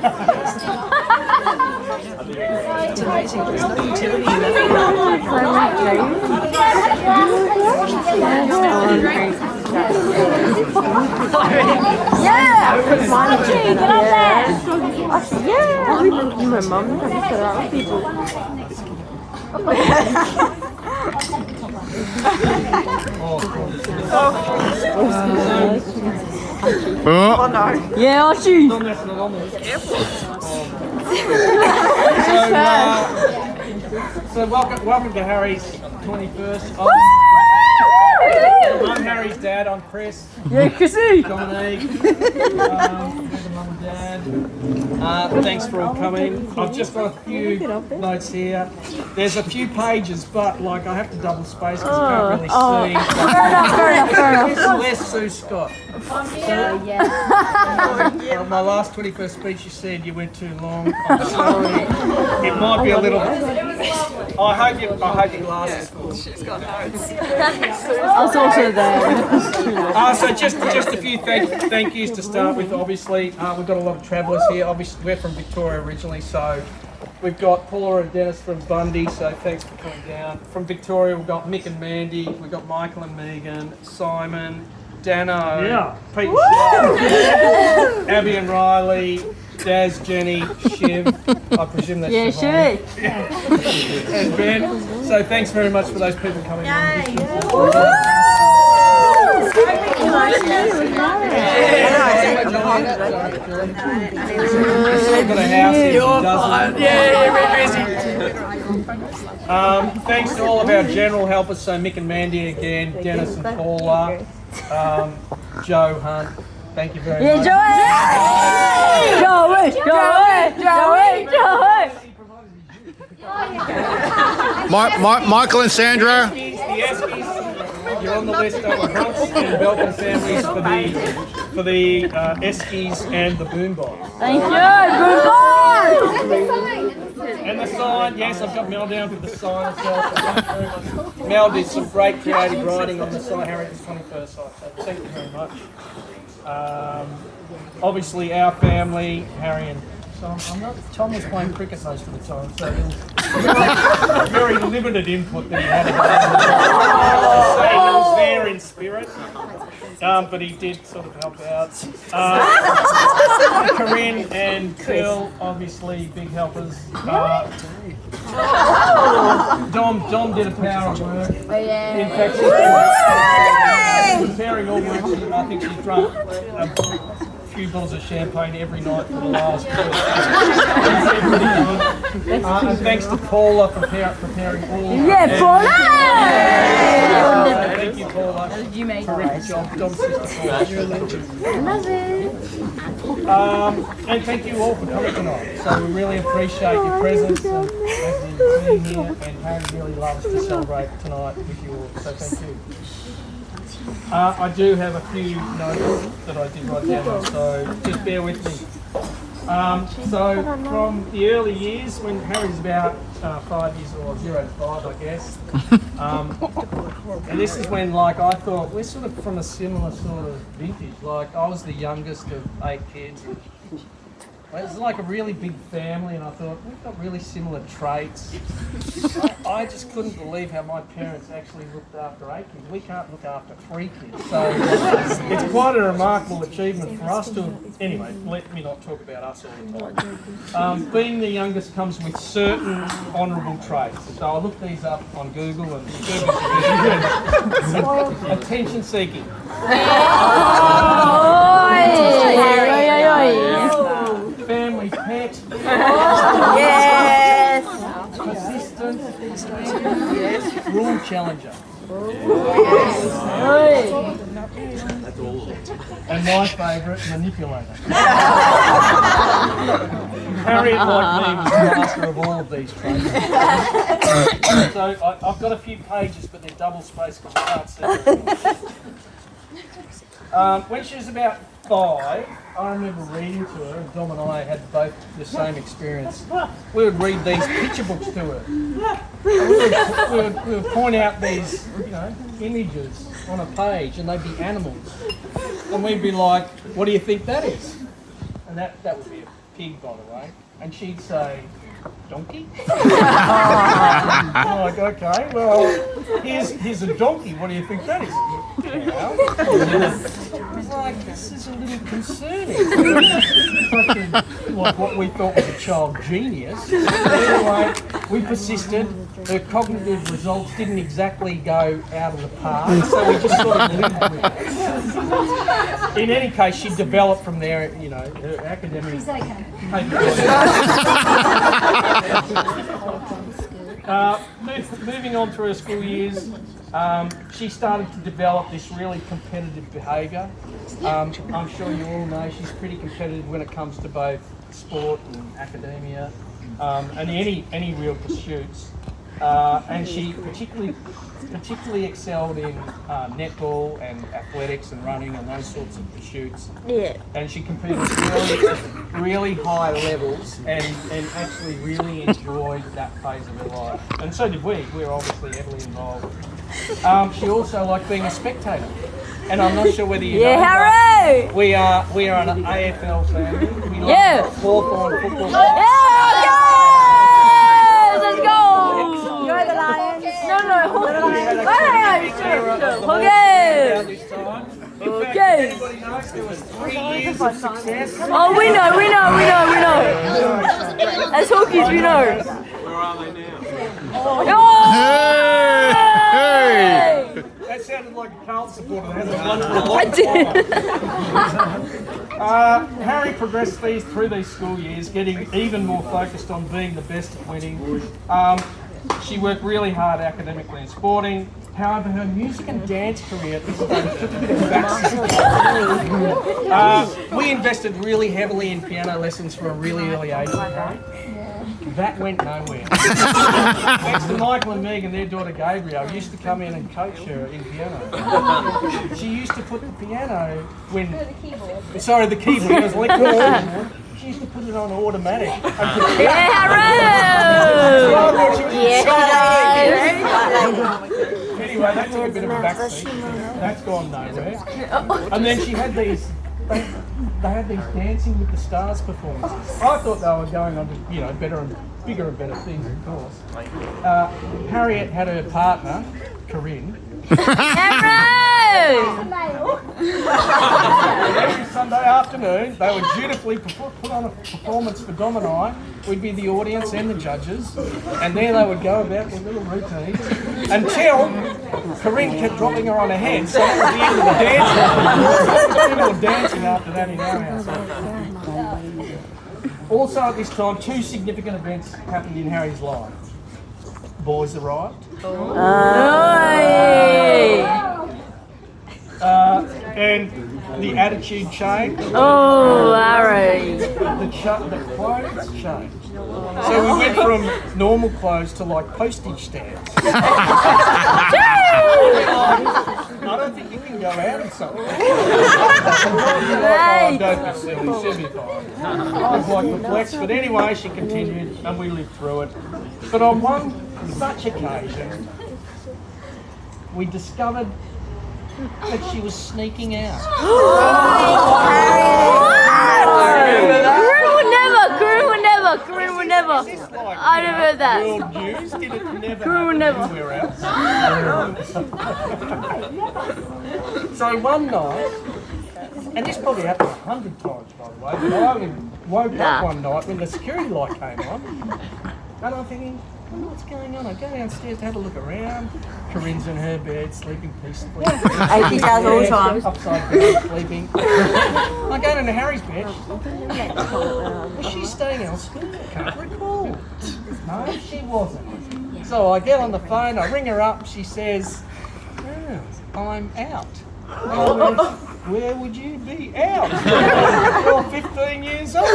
It's amazing. There's no utility in that. Yeah! Gee, get up there! Yeah! My mum trying to set it up with people. Oh no. Yeah, Archie! So welcome to Harry's 21st. I'm Harry's dad. I'm Chris. Yeah, Chrissy! Dominique. There's the mum and dad. Thanks for all coming. I've just got a few notes here. There's a few pages, but like I have to double space because I can't really see. Fair enough. Where's Sue Scott? On my last 21st speech, you said you went too long. I'm sorry. It might be a little. I hope you last. She's got notes. I was also there. So just a few thank yous to start with. Obviously, we've got a lot of travellers here. Obviously, we're from Victoria originally, so we've got Paula and Dennis from Bundy. So thanks for coming down. From Victoria, we've got Mick and Mandy. We've got Michael and Megan, Simon, Dano, Pete, Abby and Riley, Daz, Jenny, Shiv. I presume that's Yeah, Siobhan. And Ben. So thanks very much for those people coming on. Thanks to all of our general helpers, so Mick and Mandy again, Dennis and Paula, Joe Hunt. Thank you very much. Joey! Michael and Sandra. The Eskies, you're on the list of the Hunts and Belkin families for the Eskies and the Boombox. Thank you, goodbye! And the sign, yes, I've got Mel down for the sign as well. So thank you very much. Mel did some great creative writing on the sign, Harry's 21st site, so thank you very much. Obviously, our family, Harry and Tom was playing cricket most of the time, so very limited input that he had. So he was there in spirit, but he did sort of help out. Corinne and Phil, obviously big helpers. Dom did a power of work. In fact, she's preparing all work. I think she's drunk a few bottles of champagne every night for the last week. And thanks to Paula for preparing all. Yeah, Paula! Thank you, Paula. You made Terrific job. Dom's sister Paula. Love it. And thank you all for coming tonight. So we really appreciate your presence and being here. And Harry really loves to celebrate tonight with you all. So thank you. I do have a few notes that I did write down, so just bear with me. So from the early years, when Harry's about 5 years old, 0 to 5, I guess. And this is when, like, I thought we're sort of from a similar sort of vintage. Like, I was the youngest of 8 kids. It was like a really big family, and I thought, we've got really similar traits. I just couldn't believe how my parents actually looked after 8 kids. We can't look after 3 kids. So it's quite a remarkable achievement for us to... Anyway, let me not talk about us all the time. Being the youngest comes with certain honourable traits. So I looked these up on Google, and attention seeking. Family pet. Yes! Persistent. Yes. Rule challenger. And my favourite, manipulator. Harriet, like me, was the master of all of these traits. So I've got a few pages, but they're double spaced because I can't see them. When she was about 5, I remember reading to her, and Dom and I had both the same experience. We would read these picture books to her. We would point out these, images on a page, and they'd be animals. And we'd be like, what do you think that is? And that would be it. pig, by the way, and she'd say, donkey? I'm like, okay, well, here's a donkey. What do you think that is? Cow. I was like, this is a little concerning. Like what we thought was a child genius. Anyway, we persisted. Her cognitive results didn't exactly go out of the park, so we just sort of lived with it. In any case, she developed from there, you know, her academic moving on through her school years, she started to develop this really competitive behaviour. I'm sure you all know she's pretty competitive when it comes to both sport and academia, and any real pursuits. And she particularly excelled in netball and athletics and running and those sorts of pursuits. Yeah. And she competed at really high levels and actually really enjoyed that phase of her life. And so did we. We were obviously heavily involved. She also liked being a spectator. And I'm not sure whether you know, Harry! we are an AFL family. We like Yeah. Hawthorn football. Yeah, let's go! You're the Lions. No, Okay. Anybody knows there was 3 years of success? Oh, we know. As hookies, we know. Where are they now? Hey! That sounded like a Carlton supporter that has a wonderful I did. Harry progressed through these school years, getting even more focused on being the best at winning. She worked really hard academically and sporting. However, her music and dance career took a bit of a backseat. We invested really heavily in piano lessons from a really early age. That went nowhere. Thanks to Michael and Megan, their daughter Gabrielle used to come in and coach her in piano. She used to put the piano the keyboard. It was electric. She used to put it on automatic. Anyway, that took a bit of a backseat. That's gone nowhere. And then she had these. They had these Dancing with the Stars performances. I thought they were going on to, better and bigger and better things, of course. Harriet had her partner, Corinne. Every Sunday afternoon, they would dutifully put on a performance for Dom and I. We'd be the audience and the judges, and there they would go about their little routines until Corinne kept dropping her on her head. So that was the end of the dancing. After that in our house. Also at this time, 2 significant events happened in Harry's life. Boys arrived. And the attitude changed. Oh, Harry. The clothes changed. So we went from normal clothes to like postage stamps. I don't think you can go out in something. Oh, don't be silly, she'll be fine. I was like perplexed, but anyway, she continued and we lived through it. But on one such occasion, we discovered that she was sneaking out. Corinne would never. I never heard that. World news? Did it never Corinne would happen never. anywhere else? So one night, and this probably happened 100 times by the way, but I only woke up one night when the security light came on, and I'm thinking, what's going on? I go downstairs to have a look around. Corinne's in her bed, sleeping peacefully. 80,000 all the time. Upside down, sleeping. I go into Harry's bed. Was she staying elsewhere? I can't recall. No, she wasn't. So I get on the phone, I ring her up, she says, I'm out. I went, where would you be out? You're 15 years old.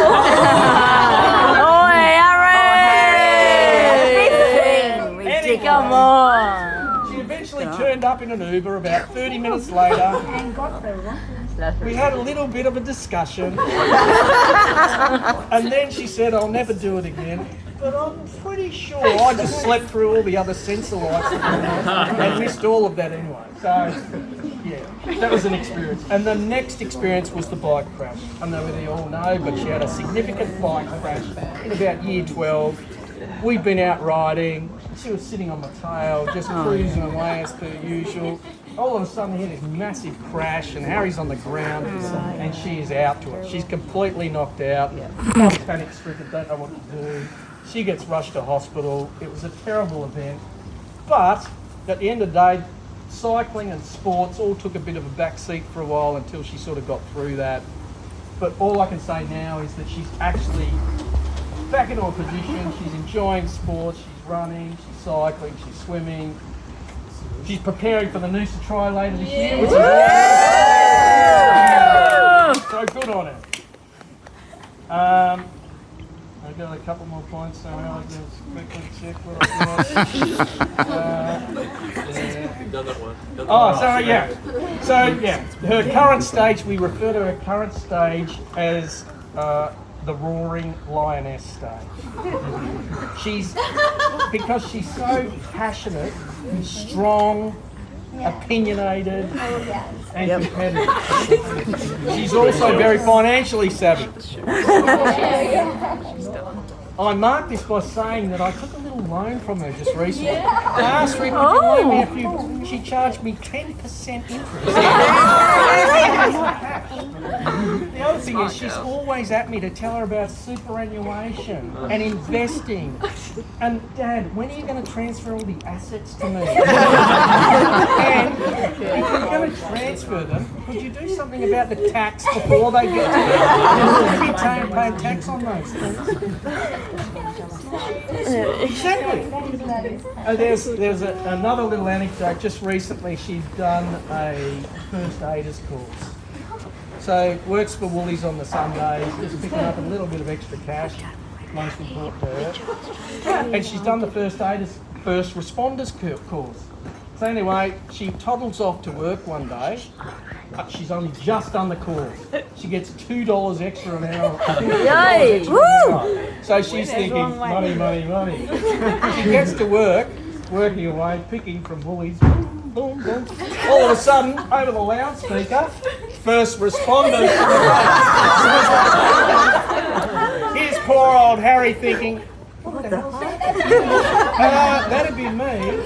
Come on. She eventually turned up in an Uber about 30 minutes later. We had a little bit of a discussion. And then she said, I'll never do it again. but I'm pretty sure I just slept through all the other sensor lights and missed all of that anyway. So, yeah, that was an experience. And the next experience was the bike crash. I know whether you all know, but she had a significant bike crash in about year 12. We'd been out riding. She was sitting on my tail, just cruising away as per usual. All of a sudden, we had this massive crash, and Harry's on the ground, and she is out to it. She's completely knocked out. I'm panic-stricken, don't know what to do. She gets rushed to hospital. It was a terrible event. But at the end of the day, cycling and sports all took a bit of a back seat for a while until she sort of got through that. But all I can say now is that she's actually back into a position. She's enjoying sports. She's running, she's cycling, she's swimming. She's preparing for the Noosa Tri later this year, which is awesome. So good on her. I've got a couple more points, so I'll just quickly check what I've got. So her current stage, we refer to her current stage as the roaring lioness stage. Because she's so passionate, strong, opinionated, and competitive. She's also very financially savvy. I marked this by saying that I took a little loan from her just recently. I asked her if she could loan me a few. She charged me 10% interest. The other thing is she's always at me to tell her about superannuation and investing. And Dad, when are you going to transfer all the assets to me? And if you're going to transfer them, could you do something about the tax before they get to you? You'll be paying tax on those things. Exactly. There's another little anecdote. Just recently she'd done a first aiders course. So works for Woolies on the Sundays, just picking up a little bit of extra cash, most important to her. And she's done the first responders course. So anyway, she toddles off to work one day. She's only just done the course. She gets $2 extra an hour. Yay! Woo! So she's thinking, money, money, money. She gets to work, working away, picking from Woolies. Boom, boom, boom. All of a sudden, over the loudspeaker, first responders. Here's poor old Harry thinking, what the hell's that? That'd be me.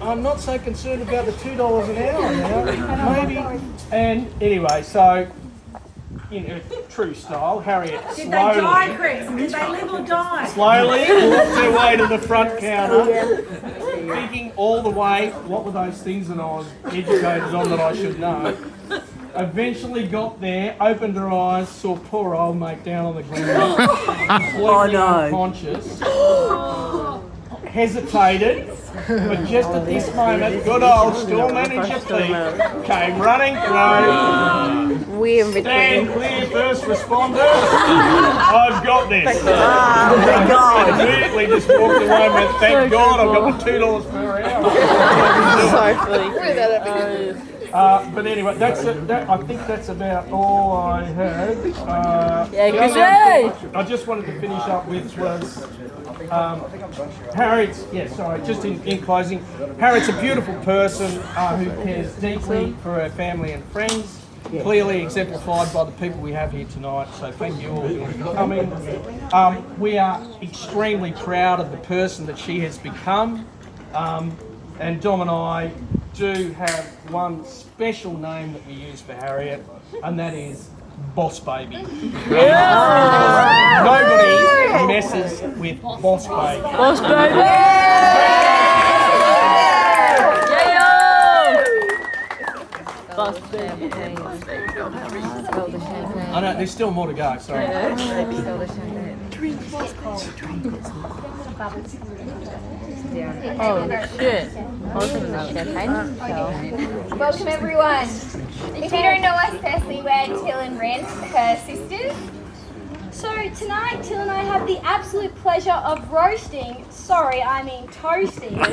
I'm not so concerned about the $2 an hour now, maybe. And anyway, so in her true style, Harriet Did they die, Chris? Did they live or die? slowly walked her way to the front counter, thinking all the way, what were those things that I was educated on that I should know. Eventually got there, opened her eyes, saw poor old mate down on the ground, completely unconscious, hesitated, but just at this moment, good old store manager Pete came running through. We in Stand between. clear, first responders. I've got this. Thank God. And immediately just walked away and went, thank God I've got the $2 per hour. But anyway, I think that's about all I had. I just wanted to finish up with was Harriet's, just in closing, Harriet's a beautiful person who cares deeply for her family and friends, clearly exemplified by the people we have here tonight, so thank you all for coming. We are extremely proud of the person that she has become, and Dom and I do have one special name that we use for Harriet, and that is Boss Baby. Nobody messes with Boss Baby. Boss baby! Boss baby. I know, there's still more to go, sorry. Oh shit. Welcome everyone. If you don't know us, firstly we're Till and Ren, her sisters. So tonight Till and I have the absolute pleasure of toasting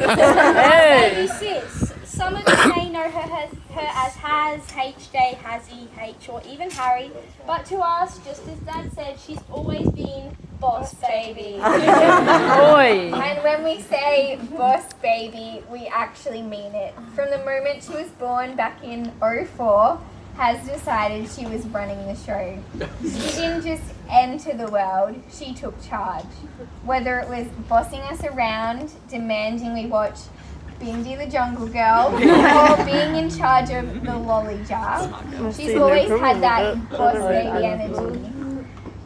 baby sis. Some of you may know her as Haz, HJ, Hazzy, H, or even Harry, but to us, just as Dad said, she's always been Boss Baby. Oi. And when we say Boss Baby, we actually mean it. From the moment she was born back in 2004, has decided she was running the show. She didn't just enter the world, she took charge. Whether it was bossing us around, demanding we watch Bindi the Jungle Girl, or being in charge of the lolly jar, she's always had that boss baby energy.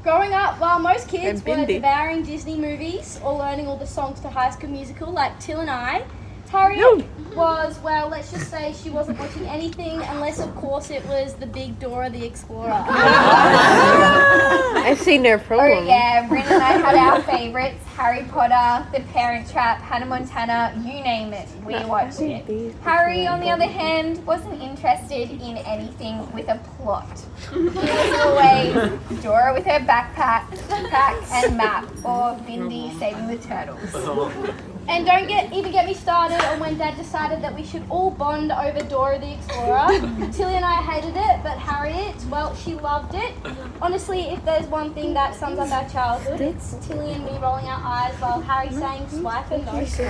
Growing up, while most kids were devouring Disney movies or learning all the songs to High School Musical like Till and I, Harriet was, well, let's just say she wasn't watching anything unless, of course, it was the big Dora the Explorer. I've seen her Oh program. yeah, Bryn and I had our favourites, Harry Potter, The Parent Trap, Hannah Montana, you name it, we watched it. Harry, on the other hand, wasn't interested in anything with a plot. He was always Dora with her backpack and map, or Bindi saving the turtles. And don't even get me started on when Dad decided that we should all bond over Dora the Explorer. Tilly and I hated it, but Harriet, well, she loved it. Honestly, if there's one thing that sums up our childhood, it's Tilly and me rolling our eyes while Harry saying swipe and no swipe.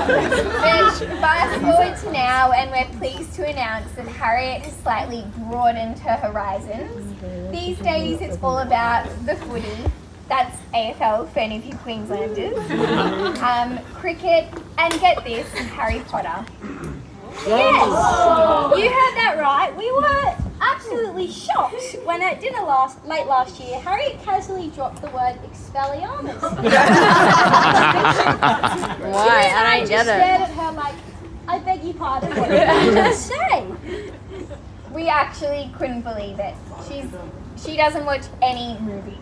But fast forward to now, and we're pleased to announce that Harriet has slightly broadened her horizons. These days, it's all about the footy. That's AFL for any of you Queenslanders. Cricket, and get this, Harry Potter. Yes, you heard that right. We were absolutely shocked when at dinner late last year, Harriet casually dropped the word Expelliarmus. Why? I don't get Stared it. at her like, I beg your pardon, what did you just say? We actually couldn't believe it. She doesn't watch any movies.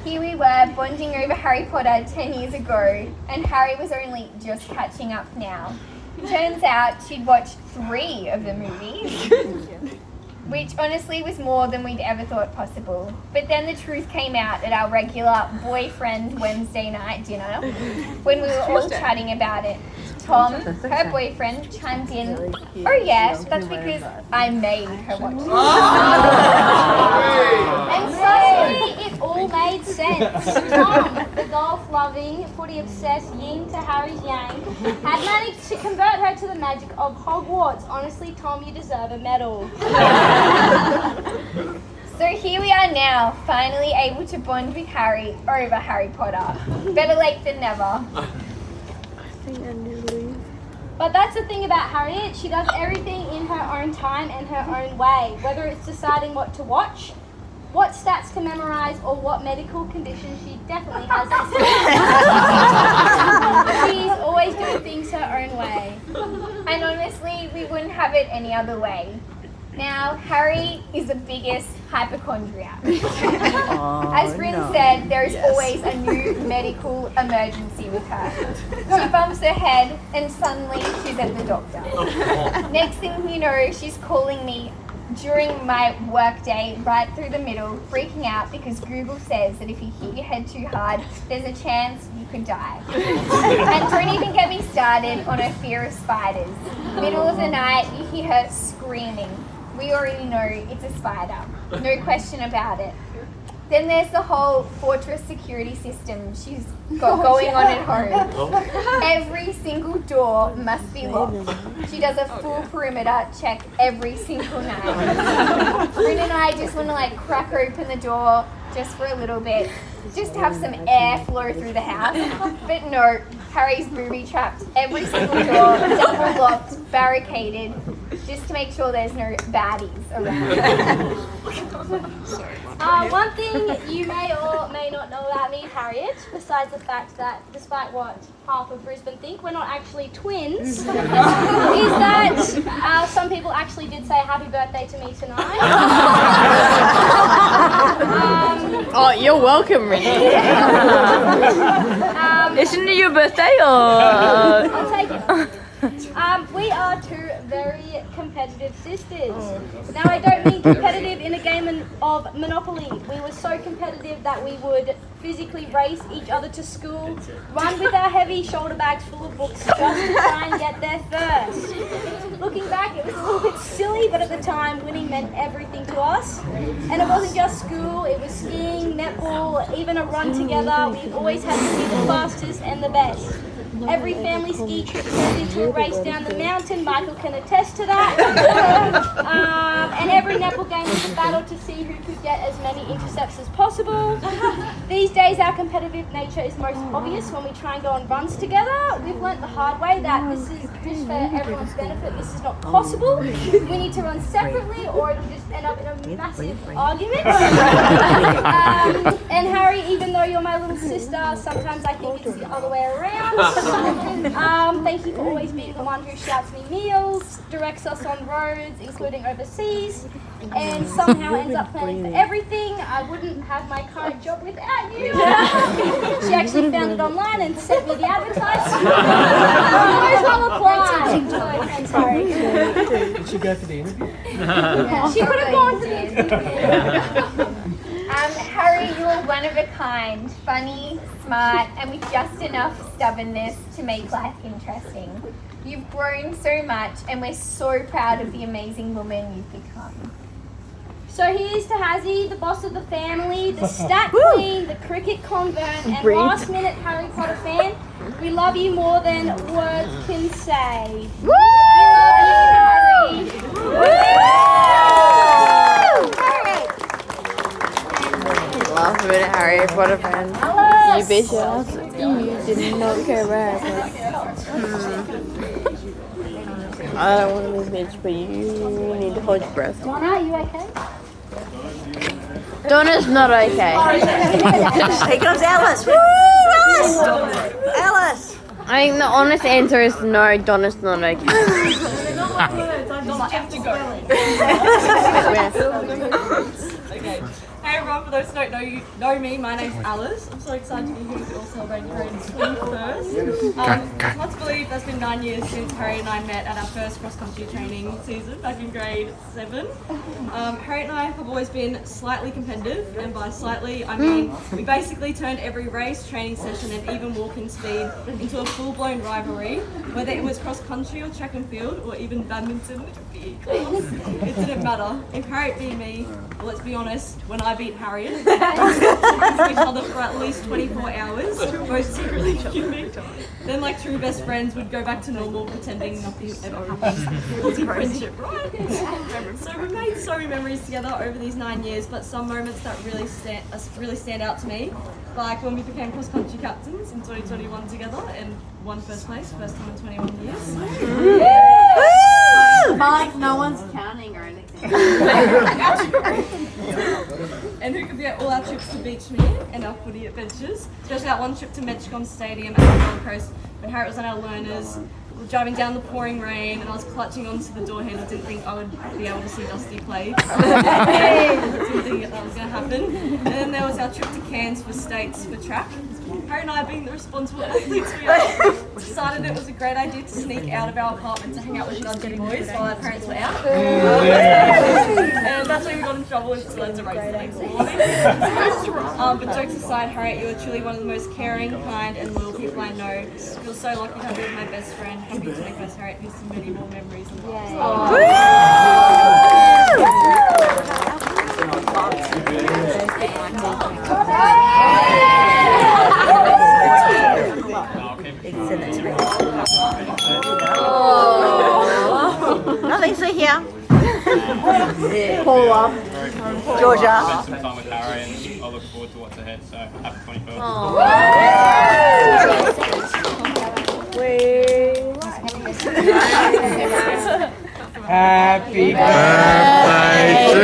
Here we were bonding over Harry Potter 10 years ago, and Harry was only just catching up now. Turns out she'd watched 3 of the movies, which honestly was more than we'd ever thought possible. But then the truth came out at our regular boyfriend Wednesday night dinner, when we were all chatting about it. Tom, her boyfriend, chimed in, oh yes, that's because I made her watch it. And suddenly it all made sense. Tom, the golf-loving, footy-obsessed yin to Harry's yang, had managed to convert her to the magic of Hogwarts. Honestly, Tom, you deserve a medal. So here we are now, finally able to bond with Harry over Harry Potter. Better late than never. But that's the thing about Harriet, she does everything in her own time and her own way, whether it's deciding what to watch, what stats to memorize, or what medical condition she definitely has. She's always doing things her own way. And honestly, we wouldn't have it any other way. Now, Harry is the biggest hypochondriac. As Bryn said, there is always a new medical emergency with her. She bumps her head and suddenly she's at the doctor. Next thing you know, she's calling me during my work day right through the middle, freaking out because Google says that if you hit your head too hard, there's a chance you could die. And don't even get me started on her fear of spiders. Middle of the night, you hear her screaming. We already know it's a spider, no question about it. Then there's the whole fortress security system she's got going on at home. Every single door must be locked. She does a full perimeter check every single night. Bryn and I just want to crack open the door just for a little bit, just to have some air flow through the house. But no, Harry's booby-trapped every single door, double-locked, barricaded, just to make sure there's no baddies around. One thing you may or may not know about me, Harriet, besides the fact that despite what half of Brisbane think, we're not actually twins, is that some people actually did say happy birthday to me tonight. Oh, you're welcome, Renee. Isn't it your birthday or? I'll take it. We are 2 very competitive sisters. Now, I don't mean competitive in a game of Monopoly. We were so competitive that we would physically race each other to school, run with our heavy shoulder bags full of books just to try and get there first. Looking back, it was a little bit silly, but at the the time, winning meant everything to us. And it wasn't just school, it was skiing, netball, even a run together. We always had to be the fastest and the best. Every family ski trip turned into a race down the mountain. Michael can attest to that. And every netball game was a battle to see who could get as many intercepts as possible. These days, our competitive nature is most obvious when we try and go on runs together. We've learnt the hard way that this is just for everyone's benefit. This is not possible. We need to run separately, or it'll just end up in a massive argument. And Harry, even though you're my little sister, sometimes I think it's the other way around. Thank you for always being the one who shouts me meals, directs us on roads, including overseas, and somehow ends up planning for everything. I wouldn't have my current job without you. She actually found it online and sent me the advertisement. Always well applied. I'm sorry. Did she go for the interview? She could have gone for the interview. Harry, you're one of a kind, funny, smart, and with just enough stubbornness to make life interesting. You've grown so much, and we're so proud of the amazing woman you've become. So here's to Hazzy, the boss of the family, the stat queen, the cricket convert, and last minute Harry Potter fan. We love you more than words can say. Woo! We love you, Harry. Last minute Harry Potter fan. You bitch ass. You did not care about Harry Potter. I don't want to be a bitch, but you need to hold your breath. Donna, are you okay? Donna's not okay. Here comes Alice. Woo, Alice! Alice! I think the honest answer is no, Donna's not okay. Okay. Hey everyone, for those who don't know me, my name's Alice. I'm so excited to be here with you all celebrating Harry's 21st. Hard to believe that's been 9 years since Harry and I met at our first cross-country training season back in grade 7. Harry and I have always been slightly competitive, and by slightly I mean we basically turned every race, training session and even walking speed into a full-blown rivalry, whether it was cross-country or track and field or even badminton. It didn't matter. If Harriet beat me, well, let's be honest, when I beat Harriet, we talked to each other for at least 24 hours, both secretly fuming. Then, like true best friends, we'd go back to normal, pretending nothing ever happened. Healthy friendship, right? So we made so many memories together over these 9 years, but some moments that really stand out to me, like when we became cross-country captains in 2021 together and won first place, first time in 21 years. Like no one's counting or anything. And who could forget all our trips to Beachmere and our footy adventures, especially that one trip to Metcalfe Stadium at the Gold Coast when Harriet was on our learners. We were driving down the pouring rain and I was clutching onto the door handle. Didn't think I would be able to see Dusty play. Didn't think that was going to happen. And then there was our trip to Cairns for States for track. Harry and I, being the responsible athletes we are, decided it was a great idea to sneak out of our apartment to hang out with Dundee boys while our parents were out. And that's why we got in trouble and still had to race the next morning. But jokes aside, Harriet, you are truly one of the most caring, kind and loyal people I know. I feel so lucky to have you as my best friend. Happy to make us Harriet with so many more memories and lives. Nothing to here. Paula. Georgia. Spend some time with Harry and I look forward to what's ahead, so happy 21st. Happy Birthday to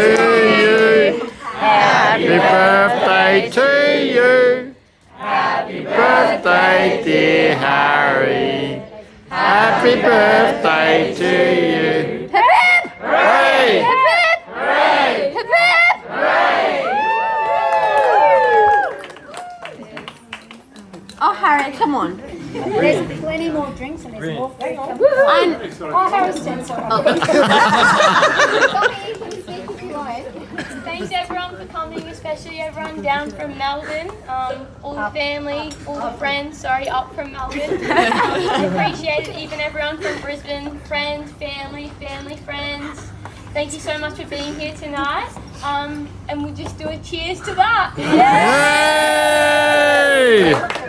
you. Happy birthday to you. Happy birthday, dear Harry. Happy birthday to you. Hip hip! Hooray! Hip hip! Hip hip! Oh, Harry, come on. There's plenty more drinks and there's more food. Oh, Harry's turn, sorry. Tommy, you can speak if you like. Thanks everyone for coming, especially everyone down from Melbourne, all the family, all the friends, up from Melbourne. Appreciate it, even everyone from Brisbane, friends, family, friends. thank you so much for being here tonight. And we'll just do a cheers to that. Yay!